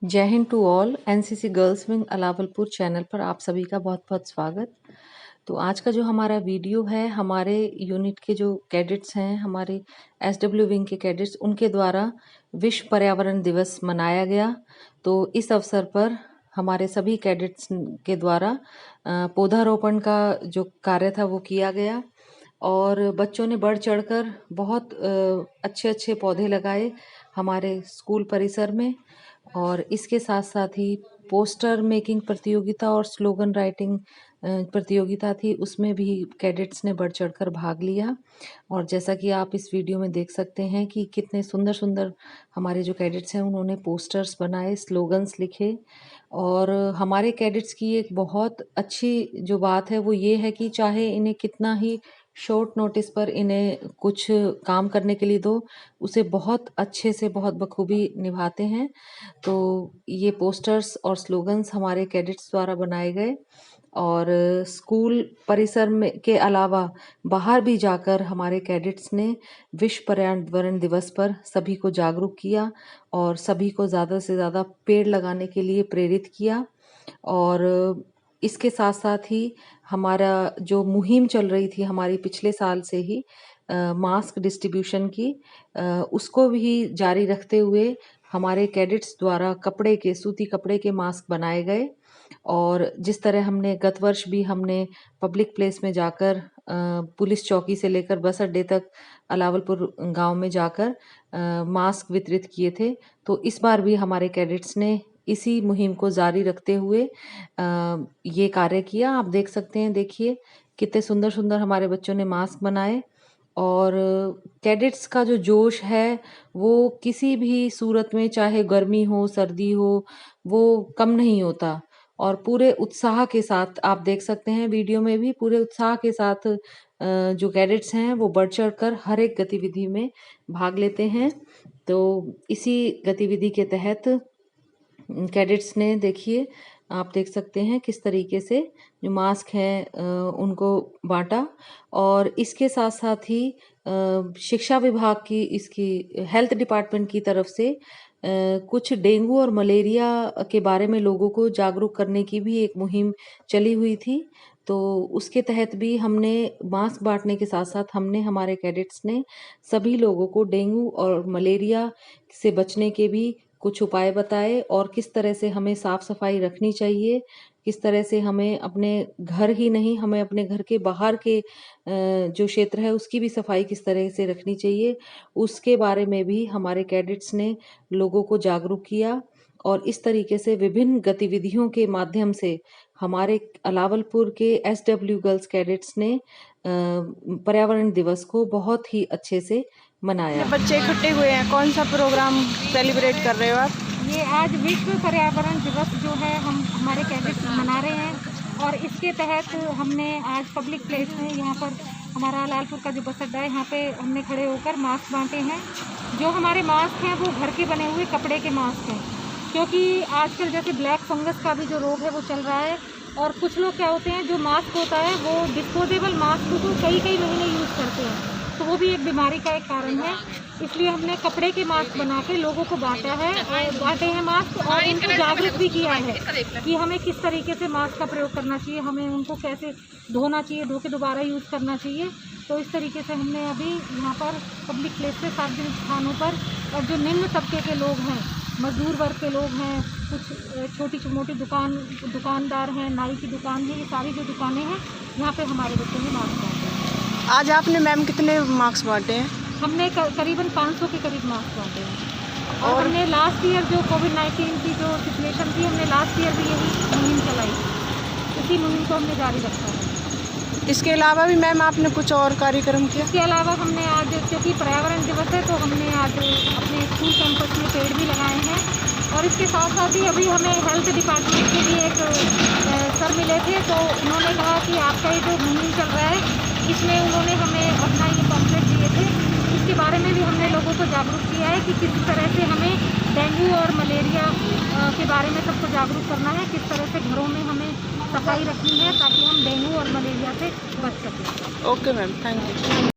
जय हिंद to all. NCC girls wing Alawalpur channel पर आप सभी का बहुत बहुत स्वागत। तो आज का जो हमारा वीडियो है, हमारे यूनिट के जो कैडेट्स हैं, हमारे एसडब्ल्यू विंग के कैडेट्स, उनके द्वारा विश्व पर्यावरण दिवस मनाया गया। तो इस अवसर पर हमारे सभी कैडेट्स के द्वारा पौधारोपण का जो कार्य था वो किया गया और बच्चों ने बढ़ चढ़कर बहुत अच्छे अच्छे पौधे लगाए हमारे स्कूल परिसर में। और इसके साथ साथ ही पोस्टर मेकिंग प्रतियोगिता और स्लोगन राइटिंग प्रतियोगिता थी, उसमें भी कैडेट्स ने बढ़ चढ़कर भाग लिया। और जैसा कि आप इस वीडियो में देख सकते हैं कि कितने सुंदर सुंदर हमारे जो कैडेट्स हैं उन्होंने पोस्टर्स बनाए, स्लोगन्स लिखे। और हमारे कैडेट्स की एक बहुत अच्छी जो बात है वो ये है कि चाहे इन्हें कितना ही शॉर्ट नोटिस पर इन्हें कुछ काम करने के लिए दो, उसे बहुत अच्छे से बहुत बखूबी निभाते हैं। तो ये पोस्टर्स और स्लोगन्स हमारे कैडेट्स द्वारा बनाए गए और स्कूल परिसर में के अलावा बाहर भी जाकर हमारे कैडेट्स ने विश्व पर्यावरण दिवस पर सभी को जागरूक किया और सभी को ज़्यादा से ज़्यादा पेड़ लगाने के लिए प्रेरित किया। और इसके साथ साथ ही हमारा जो मुहिम चल रही थी हमारी पिछले साल से ही मास्क डिस्ट्रीब्यूशन की, उसको भी जारी रखते हुए हमारे कैडेट्स द्वारा सूती कपड़े के मास्क बनाए गए। और जिस तरह हमने गत वर्ष भी हमने पब्लिक प्लेस में जाकर पुलिस चौकी से लेकर बस अड्डे तक अलावलपुर गांव में जाकर मास्क वितरित किए थे, तो इस बार भी हमारे कैडेट्स ने इसी मुहिम को जारी रखते हुए ये कार्य किया। आप देख सकते हैं, देखिए कितने सुंदर सुंदर हमारे बच्चों ने मास्क बनाए। और कैडेट्स का जो जोश है वो किसी भी सूरत में, चाहे गर्मी हो सर्दी हो, वो कम नहीं होता। और पूरे उत्साह के साथ आप देख सकते हैं वीडियो में भी, पूरे उत्साह के साथ जो कैडेट्स हैं वो बढ़ चढ़ कर हर एक गतिविधि में भाग लेते हैं। तो इसी गतिविधि के तहत कैडेट्स ने, देखिए आप देख सकते हैं किस तरीके से जो मास्क हैं उनको बांटा। और इसके साथ साथ ही शिक्षा विभाग की, इसकी हेल्थ डिपार्टमेंट की तरफ से कुछ डेंगू और मलेरिया के बारे में लोगों को जागरूक करने की भी एक मुहिम चली हुई थी। तो उसके तहत भी हमने मास्क बांटने के साथ साथ हमने, हमारे कैडेट्स ने सभी लोगों को डेंगू और मलेरिया से बचने के भी कुछ उपाय बताए और किस तरह से हमें साफ सफाई रखनी चाहिए, किस तरह से हमें अपने घर ही नहीं, हमें अपने घर के बाहर के जो क्षेत्र है उसकी भी सफाई किस तरह से रखनी चाहिए, उसके बारे में भी हमारे कैडेट्स ने लोगों को जागरूक किया। और इस तरीके से विभिन्न गतिविधियों के माध्यम से हमारे अलावलपुर के एसडब्ल्यू गर्ल्स कैडेट्स ने पर्यावरण दिवस को बहुत ही अच्छे से मनाया। बच्चे इकट्ठे हुए हैं, कौन सा प्रोग्राम सेलिब्रेट कर रहे हो आप? ये आज विश्व पर्यावरण दिवस जो है हम हमारे कैडेट्स मना रहे हैं और इसके तहत हमने आज पब्लिक प्लेस में, यहाँ पर हमारा लालपुर का जो बस अड्डा है, यहाँ पे हमने खड़े होकर मास्क बांटे हैं। जो हमारे मास्क हैं वो घर के बने हुए कपड़े के मास्क हैं, क्योंकि आजकल जैसे ब्लैक फंगस का भी जो रोग है वो चल रहा है। और कुछ लोग क्या होते हैं, जो मास्क होता है वो डिस्पोजेबल मास्क को कई कई महीने यूज़ करते हैं, तो वो भी एक बीमारी का एक कारण है। इसलिए हमने कपड़े के मास्क बना के लोगों को बांटे हैं मास्क, और उनको जागरूक भी किया है कि हमें किस तरीके से मास्क का प्रयोग करना चाहिए, हमें उनको कैसे धोना चाहिए, धो के दोबारा यूज़ करना चाहिए। तो इस तरीके से हमने अभी यहाँ पर पब्लिक प्लेस से सार्वजनिक स्थानों पर, और जो निम्न तबके के लोग हैं, मजदूर वर्ग के लोग हैं, कुछ छोटी मोटी दुकानदार हैं, नाई की दुकान है, ये सारी जो दुकानें हैं यहाँ पे हमारे बच्चों ने मास्क बांटे हैं। आज आपने मैम कितने मार्क्स बांटे हैं? हमने करीबन 500 के करीब मास्क बांटे हैं। और हमने लास्ट ईयर जो कोविड-19 की जो सिचुएशन थी, हमने लास्ट ईयर भी यही मुहिम चलाई, इसी मुहिम को हमने जारी रखा है। इसके अलावा भी मैम आपने कुछ और कार्यक्रम किया? इसके अलावा हमने आज, क्योंकि पर्यावरण दिवस है, तो हमने आज अपने स्कूल कैंपस में पेड़ भी लगाए हैं। और इसके साथ साथ ही अभी हमें हेल्थ डिपार्टमेंट के भी एक सर मिले थे, तो उन्होंने कहा कि आपका ये जो मुहिम चल रहा है, इसमें उन्होंने हमें अपना ये पॉम्पलेट दिए थे, इसके बारे में भी हमने लोगों को जागरूक किया है कि किस तरह से हमें डेंगू और मलेरिया के बारे में सबको जागरूक करना है, किस तरह से घरों में हमें सफाई रखनी है ताकि हम डेंगू और मलेरिया से बच सकें। Okay ma'am, thank you.